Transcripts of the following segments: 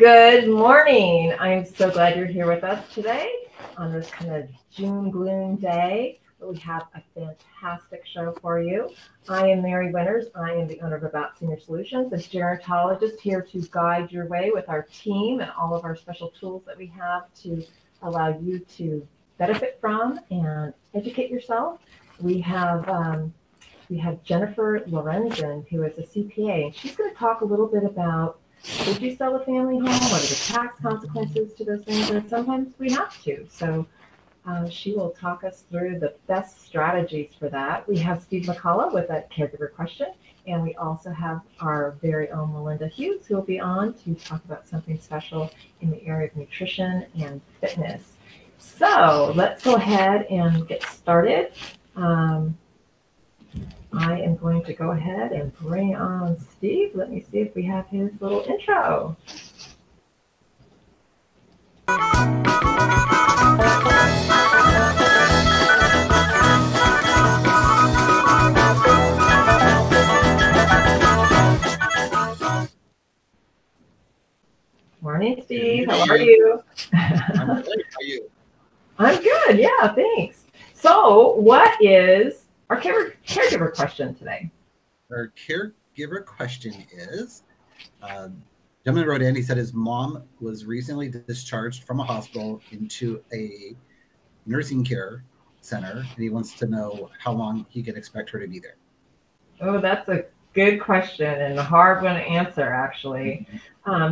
Good morning. I'm so glad you're here with us today on this kind of June gloom day. We have a fantastic show for you. I am Mary Winters. I am the owner of About Senior Solutions, a gerontologist here to guide your way with our team and all of our special tools that we have to allow you to benefit from and educate yourself. We have Jennifer Lorenzen, who is a CPA, and she's going to talk a little bit about, would you sell a family home? What are the tax consequences to those things? And sometimes we have to. So she will talk us through the best strategies for that. We have Steve McCullough with a caregiver question. And we also have our very own Melinda Hughes, who will be on to talk about something special in the area of nutrition and fitness. So let's go ahead and get started. I am going to go ahead and bring on Steve. Let me see if we have his little intro. Morning, Steve. How are you? I'm good. How are you? I'm good. Yeah, thanks. So what is our caregiver question today? Our caregiver question is, gentleman wrote in, he said his mom was recently discharged from a hospital into a nursing care center, and he wants to know how long he can expect her to be there. Oh, that's a good question and a hard one to answer, actually.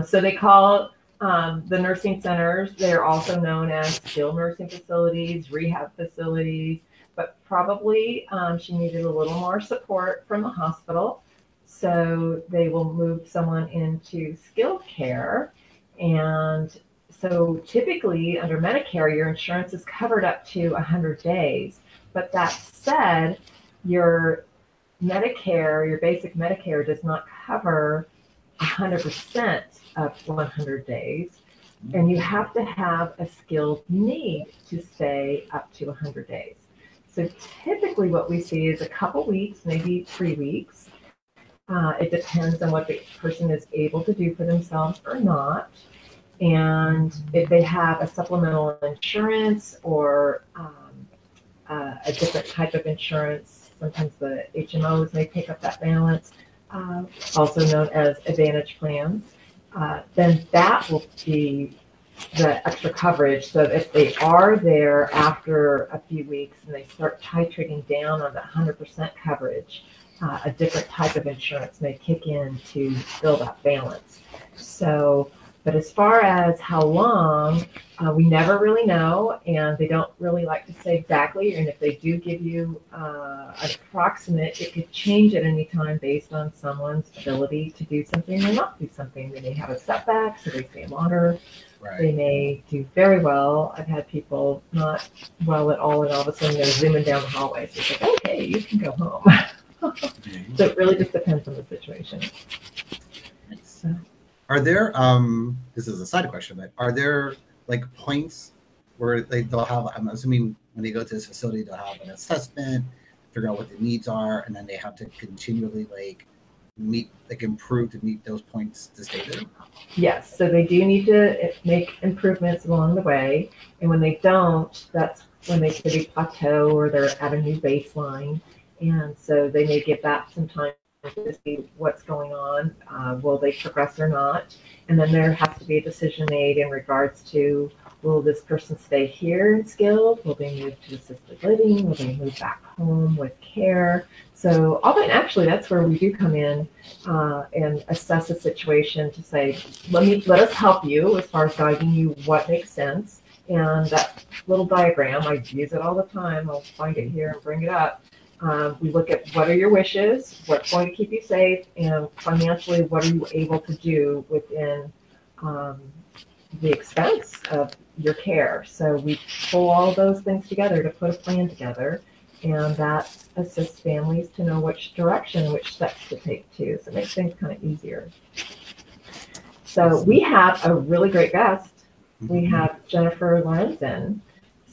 So they call the nursing centers, they're also known as skilled nursing facilities, rehab facilities, but probably she needed a little more support from the hospital. So they will move someone into skilled care. And so typically under Medicare, your insurance is covered up to 100 days. But that said, your Medicare, your basic Medicare does not cover 100% of 100 days. And you have to have a skilled need to stay up to 100 days. So typically what we see is a couple weeks, maybe 3 weeks. It depends on what the person is able to do for themselves or not. And if they have a supplemental insurance or a different type of insurance, sometimes the HMOs may pick up that balance, also known as Advantage plans, then that will be the extra coverage. So if they are there after a few weeks and they start titrating down on that 100% coverage, a different type of insurance may kick in to build that balance. So, but as far as how long, we never really know, and they don't really like to say exactly. And if they do give you an approximate, it could change at any time based on someone's ability to do something or not do something. They may have a setback, so they stay longer. Right. They may do very well. I've had people not well at all, and all of a sudden they're zooming down the hallway. So it's like, okay, you can go home. So it really just depends on the situation. So. Are there, this is a side question, but are there like points where they'll have, I'm assuming when they go to this facility, they'll have an assessment, figure out what the needs are, and then they have to continually improve to meet those points to stay there? Yes, so they do need to make improvements along the way. And when they don't, that's when they could be plateau or they're at a new baseline. And so they may give that some time to see what's going on. Will they progress or not? And then there has to be a decision made in regards to, will this person stay here in skilled? Will they move to assisted living? Will they move back home with care? So often, actually, that's where we do come in and assess a situation to say, let us help you as far as guiding you what makes sense. And that little diagram, I use it all the time. I'll find it here and bring it up. We look at what are your wishes, what's going to keep you safe, and financially, what are you able to do within the expense of your care. So we pull all those things together to put a plan together, and that assists families to know which direction, which steps to take too. So it makes things kind of easier. So we have a really great guest. We have Jennifer Lorenzen.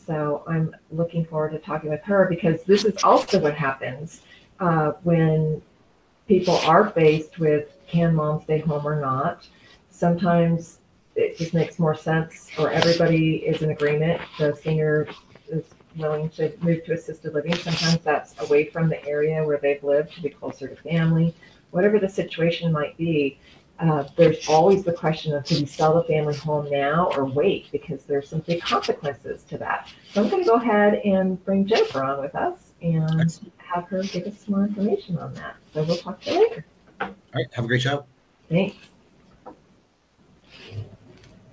So I'm looking forward to talking with her, because this is also what happens when people are faced with, can mom stay home or not? Sometimes it just makes more sense, or everybody is in agreement, the senior is willing to move to assisted living. Sometimes that's away from the area where they've lived to be closer to family. Whatever the situation might be, there's always the question of, do we sell the family home now or wait? Because there's some big consequences to that. So I'm going to go ahead and bring Jennifer on with us and have her give us some more information on that. So we'll talk to you later. All right. Have a great show. Thanks.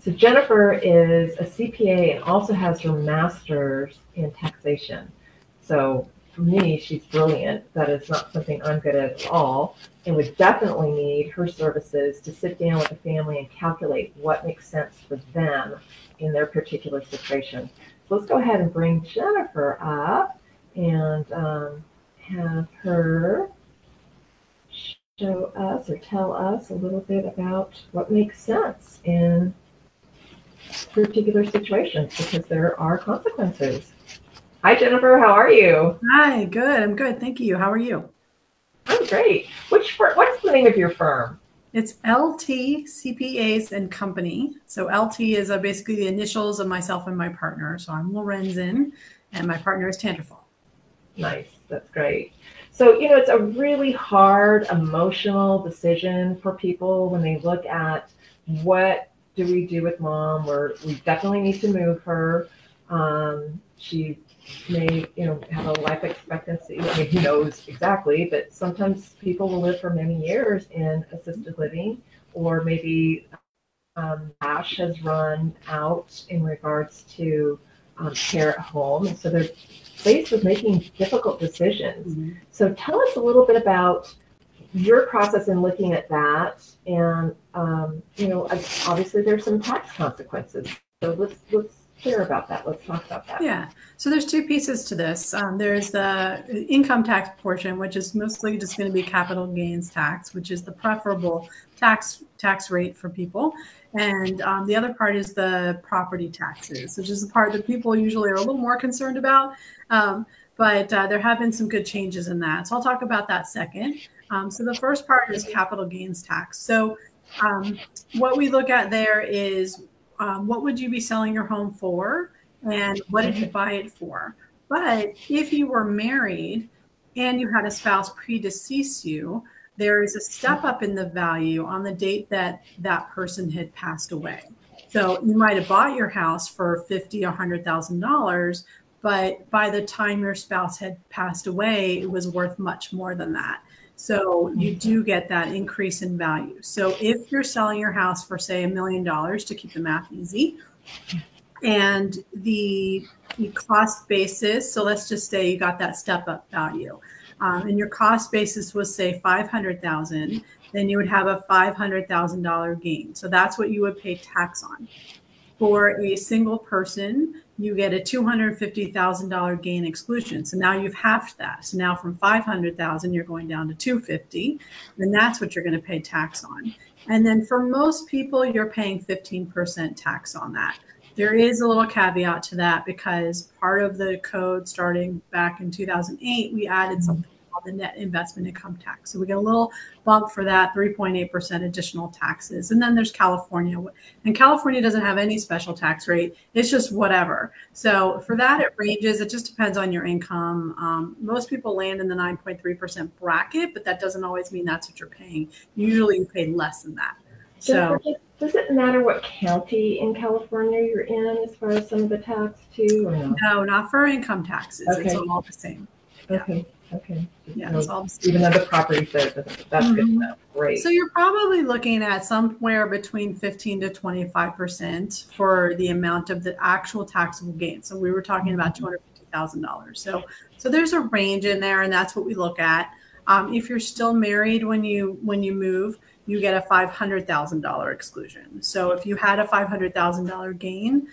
So Jennifer is a CPA and also has her master's in taxation. So for me, she's brilliant. That is not something I'm good at all, and would definitely need her services to sit down with the family and calculate what makes sense for them in their particular situation. So let's go ahead and bring Jennifer up and have her show us or tell us a little bit about what makes sense in particular situations, because there are consequences. Hi, Jennifer. How are you? Hi, good. I'm good. Thank you. How are you? I'm great. What's the name of your firm? It's LT CPAs and Company. So LT is basically the initials of myself and my partner. So I'm Lorenzen, and my partner is Tanterfall. Nice. That's great. So, it's a really hard emotional decision for people when they look at what do we do with mom, we definitely need to move her. She may, have a life expectancy. I mean, who knows exactly, but sometimes people will live for many years in assisted living, or maybe cash has run out in regards to care at home. And so they're faced with making difficult decisions. Mm-hmm. So tell us a little bit about your process in looking at that, and obviously there's some tax consequences. So let's hear about that. Let's talk about that. Yeah. So there's two pieces to this. There's the income tax portion, which is mostly just going to be capital gains tax, which is the preferable tax rate for people. And the other part is the property taxes, which is the part that people usually are a little more concerned about. But there have been some good changes in that. So I'll talk about that second. So the first part is capital gains tax. So what we look at there is what would you be selling your home for, and what did you buy it for? But if you were married and you had a spouse predecease you, there is a step up in the value on the date that that person had passed away. So you might have bought your house for $50,000 or $100,000, but by the time your spouse had passed away, it was worth much more than that. So you do get that increase in value. So if you're selling your house for, say, $1 million, to keep the math easy, and the cost basis, so let's just say you got that step up value, and your cost basis was, say, $500,000, then you would have a $500,000 gain. So that's what you would pay tax on. For a single person, you get a $250,000 gain exclusion. So now you've halved that. So now from $500,000, you're going down to $250,000, and that's what you're going to pay tax on. And then for most people, you're paying 15% tax on that. There is a little caveat to that, because part of the code starting back in 2008, we added something called the net investment income tax. So we get a little bump for that, 3.8% additional taxes. And then there's California, and California doesn't have any special tax rate. It's just whatever. So for that, it ranges. It just depends on your income. Most people land in the 9.3% bracket, but that doesn't always mean that's what you're paying. Usually you pay less than that. So does it matter what county in California you're in as far as some of the tax too, or no? No, not for income taxes. Okay. It's all the same. Okay. Okay. Yeah, it's all the same. Even though the property says that's good enough. Great. So you're probably looking at somewhere between 15 to 25% for the amount of the actual taxable gain. So we were talking about $250,000. So there's a range in there, and that's what we look at. If you're still married when you move, you get a $500,000 exclusion. So if you had a $500,000 gain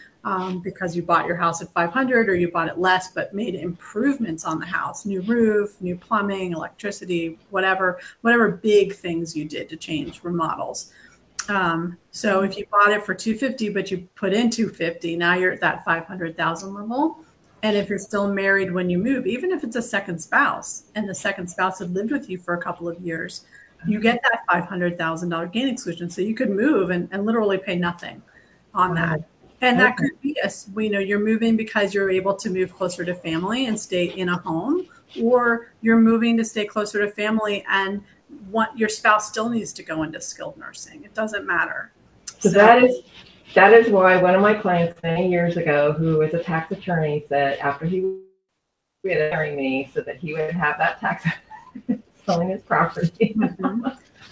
because you bought your house at $500,000, or you bought it less but made improvements on the house, new roof, new plumbing, electricity, whatever big things you did to change remodels. So if you bought it for $250,000 but you put in $250,000, now you're at that $500,000 level. And if you're still married when you move, even if it's a second spouse and the second spouse had lived with you for a couple of years, you get that $500,000 gain exclusion. So you could move and literally pay nothing. on that. And that could be, you're moving because you're able to move closer to family and stay in a home, or you're moving to stay closer to family and your spouse still needs to go into skilled nursing. It doesn't matter. So that is why one of my clients many years ago, who was a tax attorney, said after he would marry me so that he would have that tax selling his property. Mm-hmm.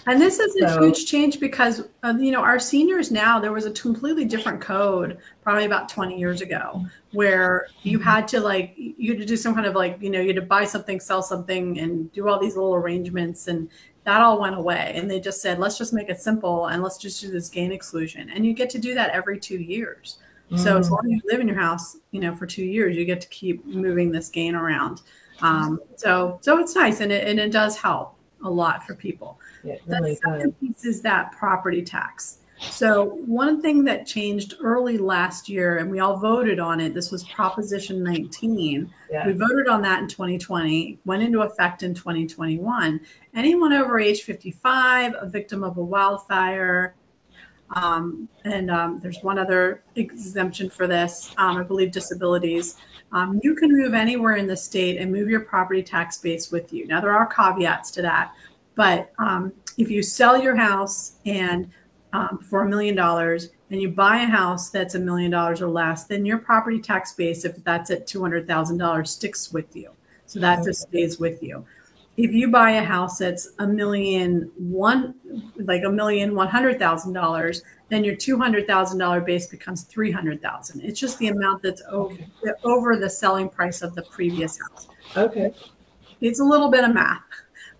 And this is a huge change because, our seniors now, there was a completely different code probably about 20 years ago where you had to do some kind of you had to buy something, sell something, and do all these little arrangements. And that all went away. And they just said, let's just make it simple and let's just do this gain exclusion. And you get to do that every 2 years. So as long as you live in your house, for 2 years, you get to keep moving this gain around. So it's nice. And it does help a lot for people. The second piece is that property tax. So one thing that changed early last year, and we all voted on it, this was Proposition 19. Yeah. We voted on that in 2020, went into effect in 2021. Anyone over age 55, a victim of a wildfire, and there's one other exemption for this, I believe disabilities. You can move anywhere in the state and move your property tax base with you. Now, there are caveats to that. But if you sell your house and for $1 million and you buy a house that's $1 million or less, then your property tax base, if that's at $200,000, sticks with you. So that just stays with you. If you buy a house that's $1,100,000, then your $200,000 base becomes $300,000. It's just the amount that's over the selling price of the previous house. Okay. It's a little bit of math.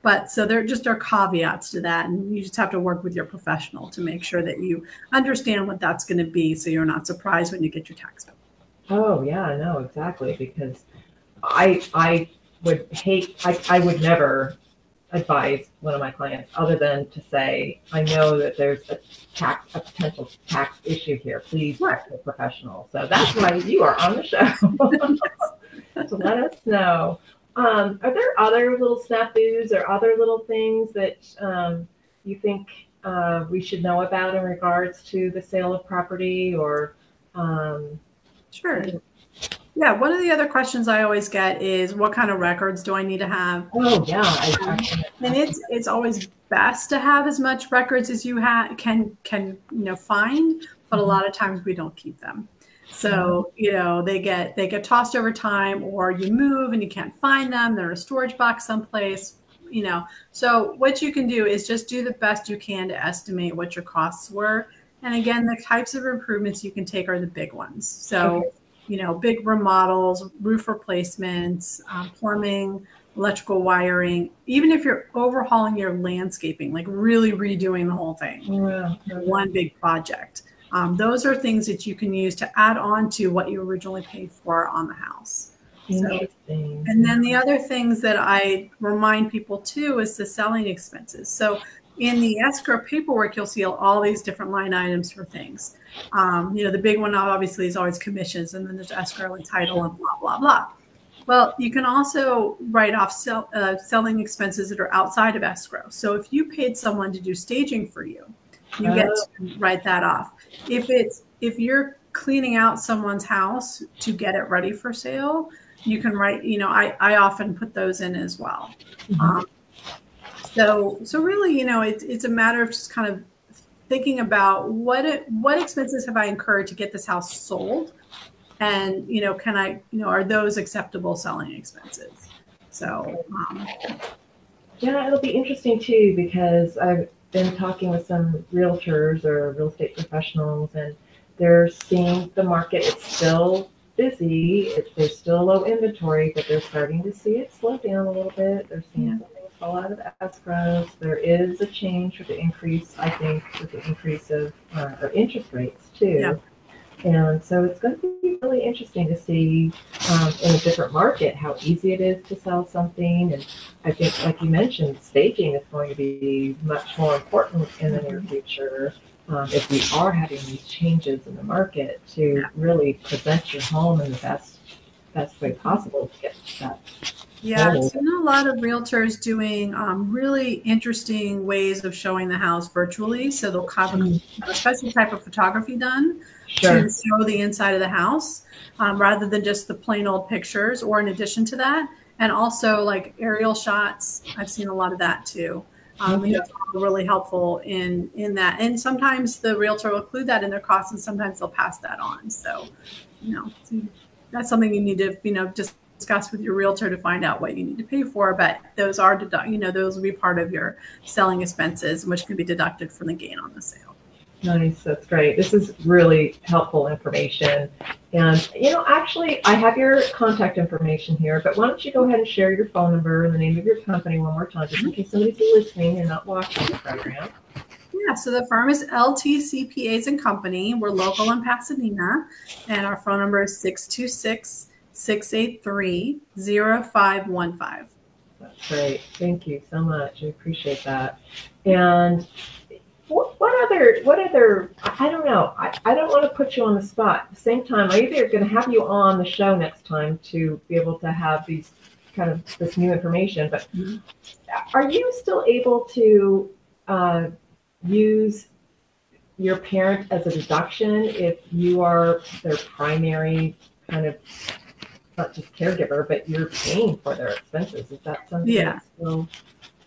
But so there just are caveats to that. And you just have to work with your professional to make sure that you understand what that's going to be so you're not surprised when you get your tax bill. Oh, yeah, no, exactly. Because I would never advise one of my clients other than to say, I know that there's a potential tax issue here. Please talk to a professional. So that's why you are on the show. So let us know. Are there other little snafus or other little things that you think we should know about in regards to the sale of property or? Sure. Yeah, one of the other questions I always get is, what kind of records do I need to have? Oh, yeah. And it's always best to have as much records as you can find, but a lot of times we don't keep them. So, they get tossed over time, or you move and you can't find them. They're in a storage box someplace, So what you can do is just do the best you can to estimate what your costs were. And again, the types of improvements you can take are the big ones. So, big remodels, roof replacements, plumbing, electrical wiring, even if you're overhauling your landscaping, like really redoing the whole thing, one big project. Those are things that you can use to add on to what you originally paid for on the house. Interesting. And then the other things that I remind people too is the selling expenses. So in the escrow paperwork, you'll see all these different line items for things. The big one obviously is always commissions, and then there's escrow and title and blah, blah, blah. Well, you can also write off selling expenses that are outside of escrow. So if you paid someone to do staging for you, you get to write that off. If you're cleaning out someone's house to get it ready for sale, you can write, I often put those in as well. Mm-hmm. So really, it's a matter of just kind of thinking about what expenses have I incurred to get this house sold, and can I, are those acceptable selling expenses? So yeah, it'll be interesting too, because I've been talking with some realtors or real estate professionals, and they're seeing the market. It's still busy. There's still low inventory, but they're starting to see it slow down a little bit. They're seeing some things fall out of escrows. There is a change with the increase, I think, with the increase of interest rates too. Yeah. And so it's going to be really interesting to see in a different market how easy it is to sell something. And I think, like you mentioned, staging is going to be much more important in the near future if we are having these changes in the market, to really present your home in the best way possible to get that. Yeah, I've seen a lot of realtors doing really interesting ways of showing the house virtually. So they'll have a special type of photography done Sure. to show the inside of the house, rather than just the plain old pictures, or in addition to that. And also like aerial shots. I've seen a lot of that too. It's really helpful in that. And sometimes the realtor will include that in their costs, and sometimes they'll pass that on. So, that's something you need to, discuss with your realtor to find out what you need to pay for. But those are, those will be part of your selling expenses, which can be deducted from the gain on the sale. Nice. That's great. This is really helpful information. And, actually, I have your contact information here, but why don't you go ahead and share your phone number and the name of your company one more time, just in case somebody's listening and not watching the program. Yeah, so the firm is LT CPAs and Company. We're local in Pasadena, and our phone number is 626-683-0515. That's great. Thank you so much. I appreciate that. And what other, I don't know. I don't want to put you on the spot. At the same time, I'm either going to have you on the show next time to be able to have this new information, but are you still able to use your parent as a deduction if you are their primary kind of, not just caregiver, but you're paying for their expenses? Is that something that's still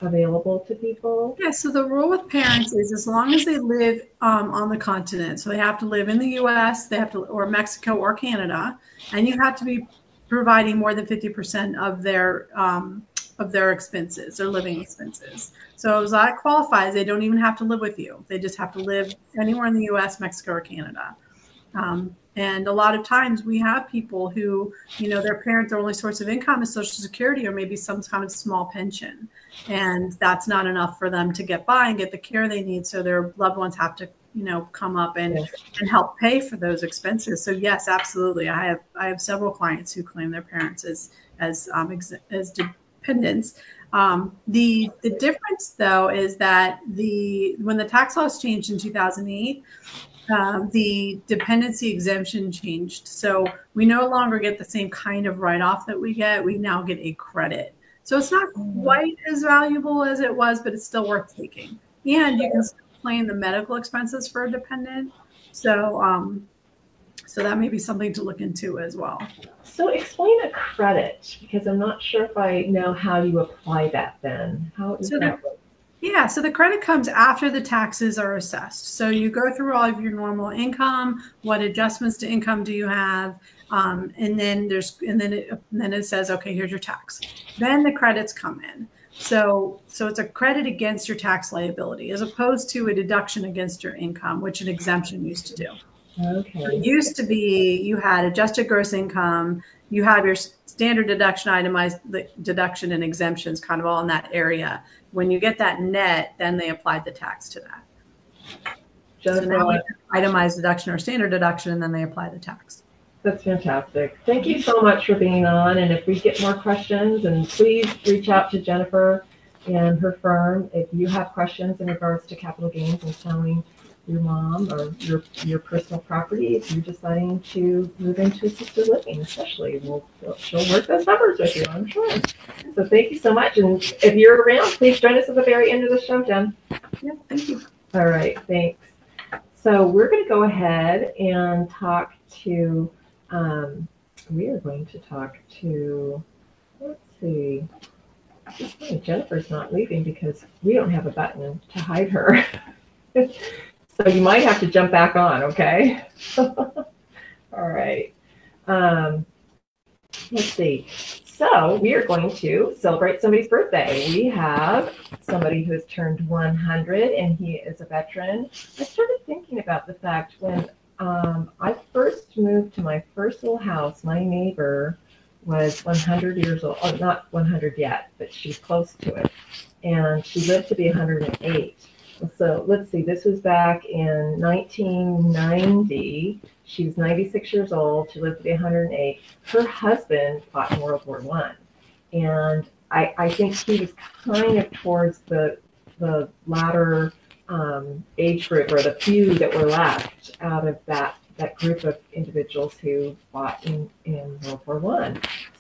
available to people? Yeah, so the rule with parents is as long as they live on the continent, so they have to live in the U.S., they have to, or Mexico or Canada, and you have to be providing more than 50% of their expenses, their living expenses. So as that qualifies, they don't even have to live with you. They just have to live anywhere in the U.S., Mexico, or Canada. And a lot of times we have people who, their only source of income is Social Security or maybe some kind of small pension. And that's not enough for them to get by and get the care they need. So their loved ones have to, come up and help pay for those expenses. So yes, absolutely. I have several clients who claim their parents as dependents. The difference though is that when the tax laws changed in 2008, the dependency exemption changed. So we no longer get the same kind of write-off that we get. We now get a credit. So it's not quite as valuable as it was, but it's still worth taking. And you can still claim the medical expenses for a dependent. So that may be something to look into as well. So explain a credit, because I'm not sure if I know how you apply that then. How is that? Yeah, so the credit comes after the taxes are assessed. So you go through all of your normal income, what adjustments to income do you have, and then it says, okay, here's your tax. Then the credits come in. So it's a credit against your tax liability as opposed to a deduction against your income, which an exemption used to do. Okay. It used to be you had adjusted gross income, you have your standard deduction, itemized deduction, and exemptions kind of all in that area. When you get that net, then they applied the tax to that. So now we have itemized deduction or standard deduction, and then they apply the tax. That's fantastic. Thank you so much for being on. And if we get more questions, and please reach out to Jennifer and her firm if you have questions in regards to capital gains and selling your mom or your personal property. If you're deciding to move into assisted living, especially, she'll work those numbers with you, I'm sure. So thank you so much. And if you're around, please join us at the very end of the show, Jen. Yeah, thank you. All right, thanks. So we're going to go ahead and talk to, let's see. Oh, Jennifer's not leaving because we don't have a button to hide her. So you might have to jump back on, okay? All right. Let's see. So we are going to celebrate somebody's birthday. We have somebody who has turned 100, and he is a veteran. I started thinking about the fact when I first moved to my first little house, my neighbor was 100 years old. Oh, not 100 yet, but she's close to it. And she lived to be 108. So let's see, this was back in 1990. She was 96 years old. She lived to be 108. Her husband fought in World War I. And I think he was kind of towards the latter age group, or the few that were left out of that group of individuals who fought in World War I.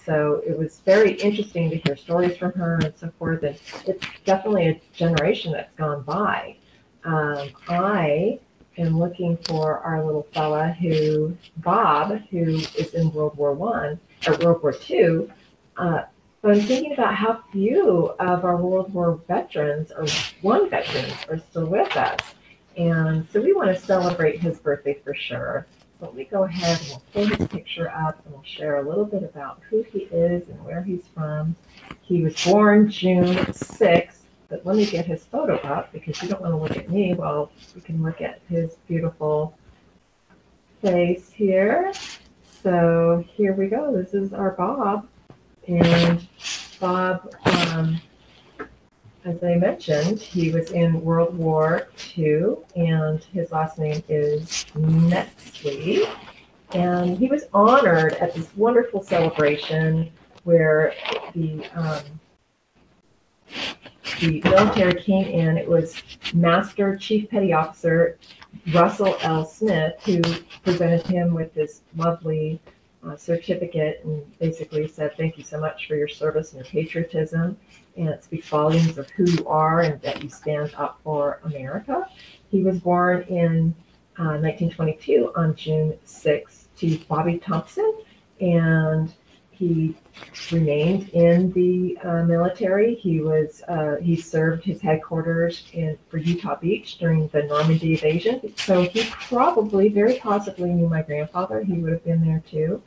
So it was very interesting to hear stories from her and so forth. And it's definitely a generation that's gone by. I am looking for our little fella Bob, who is in World War I or World War II. But I'm thinking about how few of our World War veterans or one veterans are still with us. And so we want to celebrate his birthday for sure. So let me go ahead and we'll pull his picture up and we'll share a little bit about who he is and where he's from. He was born June 6th, but let me get his photo up because you don't want to look at me while you can look at his beautiful face here. So here we go. This is our Bob. And Bob, as I mentioned, he was in World War II, and his last name is Metzley. And he was honored at this wonderful celebration where the military came in. It was Master Chief Petty Officer Russell L. Smith who presented him with this lovely certificate and basically said, thank you so much for your service and your patriotism. And it speaks volumes of who you are and that you stand up for America. He was born in 1922 on June 6th to Bobby Thompson, and he remained in the military. He served his headquarters for Utah Beach during the Normandy invasion. So he probably, very possibly, knew my grandfather. He would have been there too.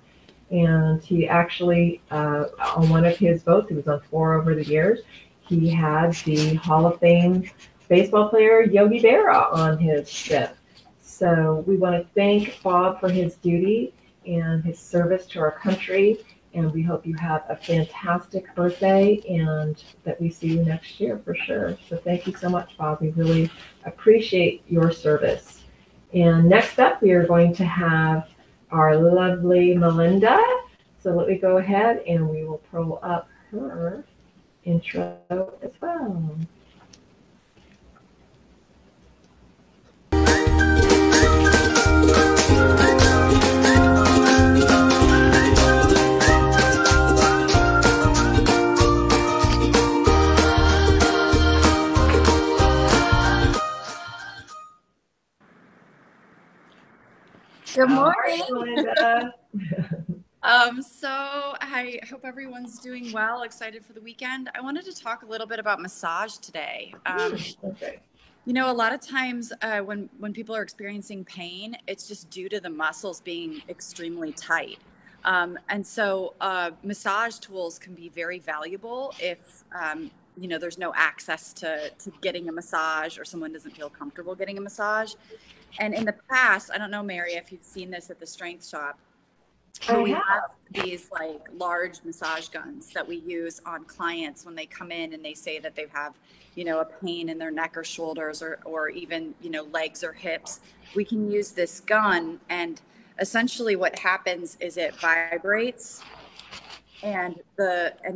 And he actually, on one of his boats, he was on 4 over the years, he had the Hall of Fame baseball player Yogi Berra on his ship. So we want to thank Bob for his duty and his service to our country. And we hope you have a fantastic birthday and that we see you next year for sure. So thank you so much, Bob. We really appreciate your service. And next up, we are going to have our lovely Melinda. So let me go ahead and we will pull up her intro as well. Good morning. Hi, Melinda. So I hope everyone's doing well, excited for the weekend. I wanted to talk a little bit about massage today. Okay. You know, a lot of times when people are experiencing pain, it's just due to the muscles being extremely tight. And so massage tools can be very valuable if, you know, there's no access to getting a massage or someone doesn't feel comfortable getting a massage. And in the past, I don't know, Mary, if you've seen this at the strength shop, but we have these like large massage guns that we use on clients when they come in and they say that they have, you know, a pain in their neck or shoulders or even, you know, legs or hips. We can use this gun, and essentially what happens is it vibrates and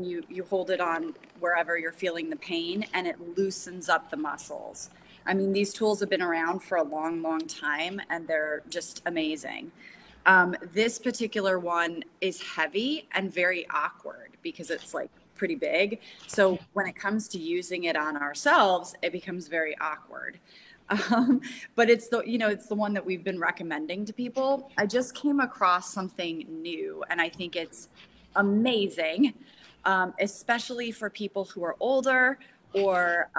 you hold it on wherever you're feeling the pain, and it loosens up the muscles. I mean, these tools have been around for a long, long time, and they're just amazing. This particular one is heavy and very awkward because it's like pretty big. So when it comes to using it on ourselves, it becomes very awkward. But it's it's the one that we've been recommending to people. I just came across something new, and I think it's amazing, especially for people who are older, or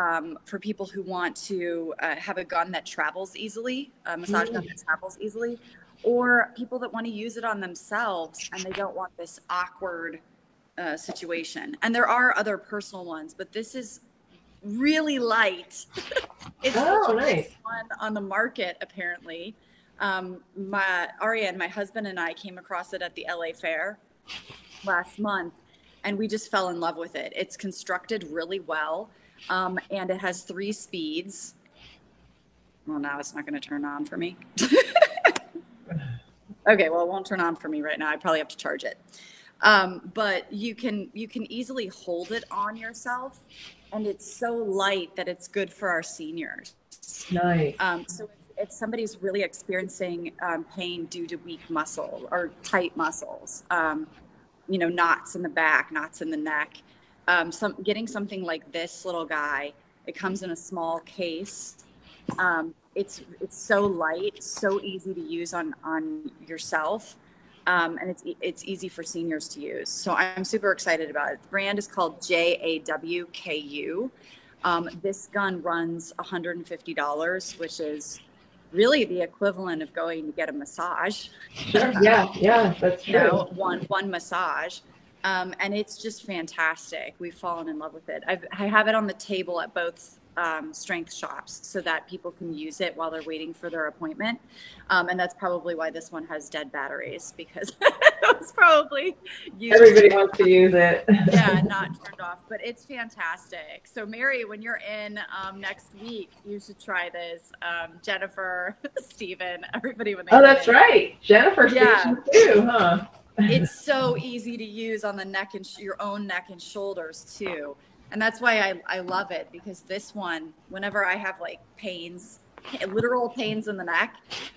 for people who want to have a gun that travels easily, a massage gun that travels easily, or people that want to use it on themselves and they don't want this awkward situation. And there are other personal ones, but this is really light. It's the nice one on the market, apparently. My husband and I came across it at the LA Fair last month, and we just fell in love with it. It's constructed really well. And it has 3 speeds. Well, now it's not going to turn on for me. Okay, well, it won't turn on for me right now. I probably have to charge it. But you can easily hold it on yourself, and it's so light that it's good for our seniors. Nice. So if somebody's really experiencing pain due to weak muscle or tight muscles, you know, knots in the back, knots in the neck, getting something like this little guy, it comes in a small case. it's so light, so easy to use on yourself. And it's easy for seniors to use. So I'm super excited about it. The brand is called JAWKU. This gun runs $150, which is really the equivalent of going to get a massage. Sure. Yeah, that's true. You know, one massage. And it's just fantastic. We've fallen in love with it. I have it on the table at both strength shops so that people can use it while they're waiting for their appointment. And that's probably why this one has dead batteries, because it was probably used. Everybody wants to use it. Yeah, not turned off, but it's fantastic. So Mary, when you're in next week, you should try this. Jennifer, Stephen, everybody. When they that's right. Jennifer station too, huh? It's so easy to use on the neck and your own neck and shoulders too. And that's why I love it, because this one, whenever I have like pains, literal pains in the neck,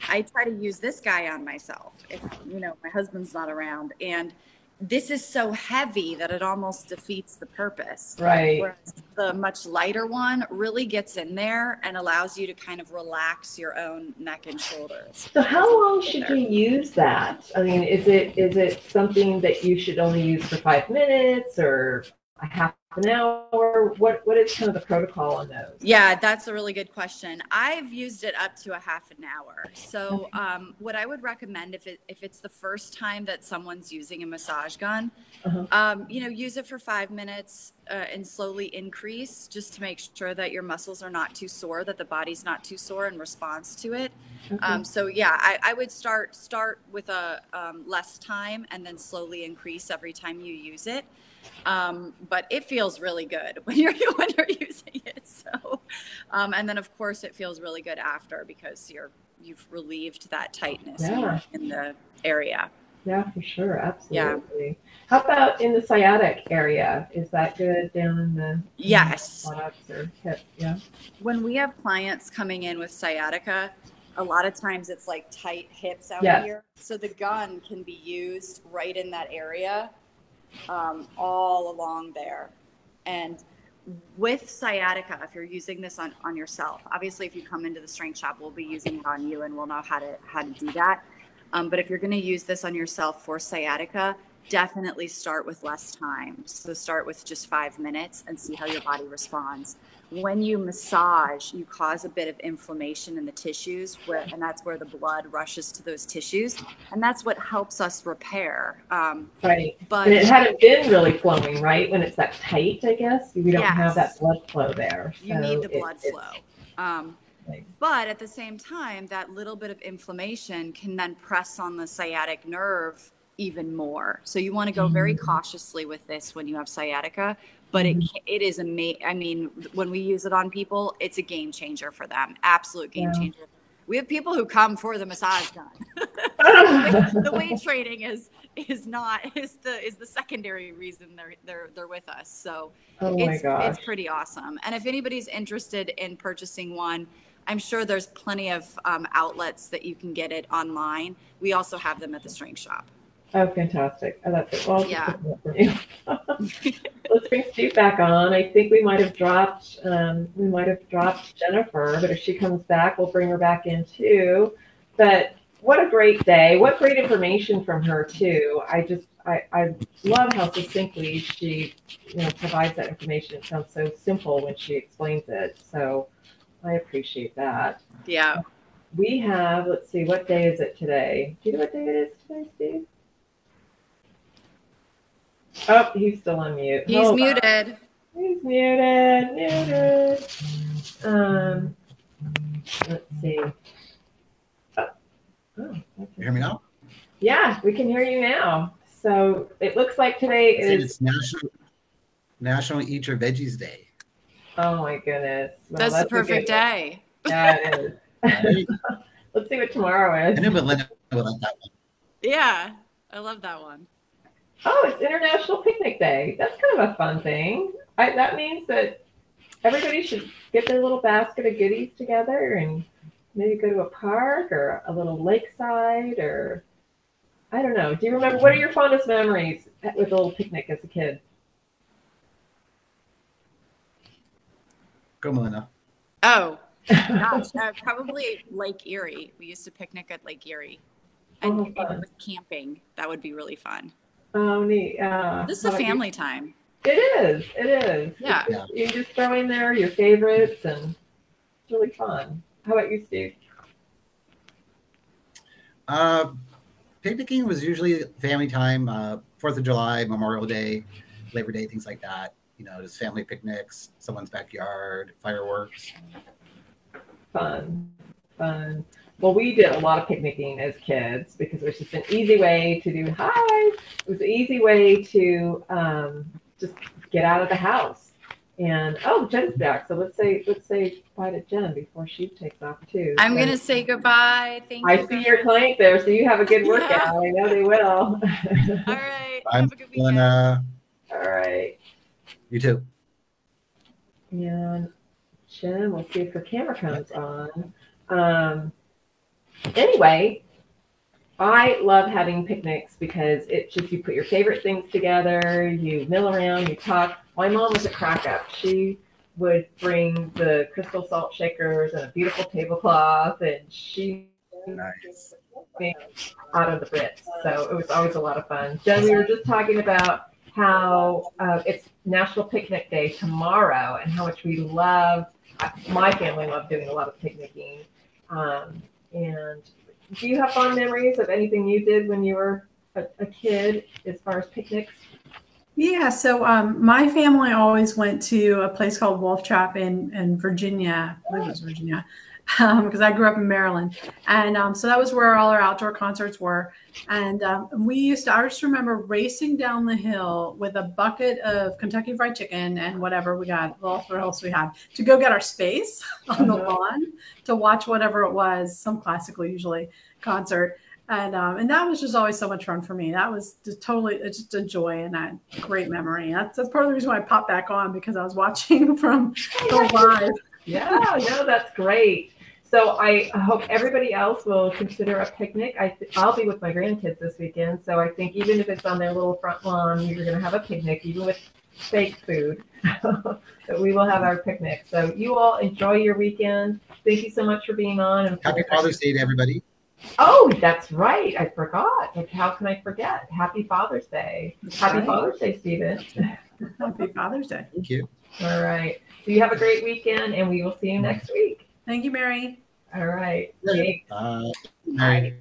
I try to use this guy on myself if, you know, my husband's not around. And this is so heavy that it almost defeats the purpose. Right. Whereas the much lighter one really gets in there and allows you to kind of relax your own neck and shoulders. So how long should you use that? I mean, is it something that you should only use for 5 minutes or a half an hour? What is kind of the protocol on those? Yeah, that's a really good question. I've used it up to a half an hour. So what I would recommend if it's the first time that someone's using a massage gun, you know, use it for 5 minutes and slowly increase, just to make sure that your muscles are not too sore, that the body's not too sore in response to it. So yeah, I would start with a less time and then slowly increase every time you use it. But it feels really good when you're using it. So, and then of course it feels really good after, because you've relieved that tightness in the area. Yeah, for sure. Absolutely. Yeah. How about in the sciatic area? Is that good down in the buttocks or hip? Yeah. When we have clients coming in with sciatica, a lot of times it's like tight hips out here. So the gun can be used right in that area. All along there. And with sciatica, if you're using this on yourself, obviously if you come into the strength shop, we'll be using it on you and we'll know how to do that. But if you're going to use this on yourself for sciatica, definitely start with less time. So start with just 5 minutes and see how your body responds. When you massage, you cause a bit of inflammation in the tissues, and that's where the blood rushes to those tissues, and that's what helps us repair. Right. But and it hadn't been really flowing, right? When it's that tight, I guess we don't have that blood flow there. You need the blood flow. But at the same time, that little bit of inflammation can then press on the sciatic nerve even more. So you want to go very cautiously with this when you have sciatica. But it is amazing. I mean, when we use it on people, it's a game changer for them. Absolute game changer. We have people who come for the massage gun. The weight training is the secondary reason they're with us. So it's pretty awesome. And if anybody's interested in purchasing one, I'm sure there's plenty of outlets that you can get it online. We also have them at the strength shop. Oh, fantastic. Oh, that's it. Well, let's bring Steve back on. I think we might have dropped Jennifer, but if she comes back, we'll bring her back in too. But what a great day. What great information from her too. I love how succinctly she, provides that information. It sounds so simple when she explains it. So I appreciate that. Yeah. We have, let's see, what day is it today? Do you know what day it is today, Steve? Oh, he's still on mute. He's muted. He's muted. Let's see. You hear me now? Yeah, we can hear you now. So it looks like today it's National Eat Your Veggies Day. Oh my goodness. Well, that's the perfect day. Yeah, it is. Let's see what tomorrow is. I know, but Linda would like that one. Yeah, I love that one. Oh, it's International Picnic Day. That's kind of a fun thing. That means that everybody should get their little basket of goodies together and maybe go to a park or a little lakeside, or I don't know. Do you remember, what are your fondest memories with a little picnic as a kid? Go, Melinda. Oh, Gosh, probably Lake Erie. We used to picnic at Lake Erie. And with camping, that would be really fun. Oh, neat. This is a family time. It is. It is. Yeah. You just throw in there your favorites, and it's really fun. How about you, Steve? Picnicking was usually family time, 4th of July, Memorial Day, Labor Day, things like that. You know, just family picnics, someone's backyard, fireworks. Fun. Well, we did a lot of picnicking as kids because it was just an easy way to do It was an easy way to just get out of the house. And Jen's back, so let's say bye to Jen before she takes off too. I'm gonna say goodbye. Thank you. I see your client there, so you have a good workout. Yeah. I know they will. All right. Have a good weekend. All right. You too. And Jen, we'll see if her camera comes on. Anyway, I love having picnics because it's just you put your favorite things together, you mill around, you talk. My mom was a crack up. She would bring the crystal salt shakers and a beautiful tablecloth, and she made out of the Brits. So it was always a lot of fun. Jen, we were just talking about how it's National Picnic Day tomorrow and how much we love, my family loved doing a lot of picnicking. And do you have fond memories of anything you did when you were a kid as far as picnics? Yeah, so my family always went to a place called Wolf Trap in Virginia. I believe it was Virginia, because I grew up in Maryland. And so that was where all our outdoor concerts were. And I just remember racing down the hill with a bucket of Kentucky Fried Chicken and whatever we got, what else we had, to go get our space on the lawn to watch whatever it was, some classical usually concert. And that was just always so much fun for me. That was just a joy and a great memory. That's part of the reason why I popped back on, because I was watching from the live. Yeah, no, that's great. So I hope everybody else will consider a picnic. I'll be with my grandkids this weekend. So I think even if it's on their little front lawn, you're going to have a picnic, even with fake food. But we will have our picnic. So you all enjoy your weekend. Thank you so much for being on. And Happy Father's Day to everybody. Oh, that's right. I forgot. Like, how can I forget? Happy Father's Day. Happy Father's Day, Stephen. Happy Father's Day. Thank you. All right. So you have a great weekend, and we will see you next week. Thank you, Mary. All right. Bye. Bye.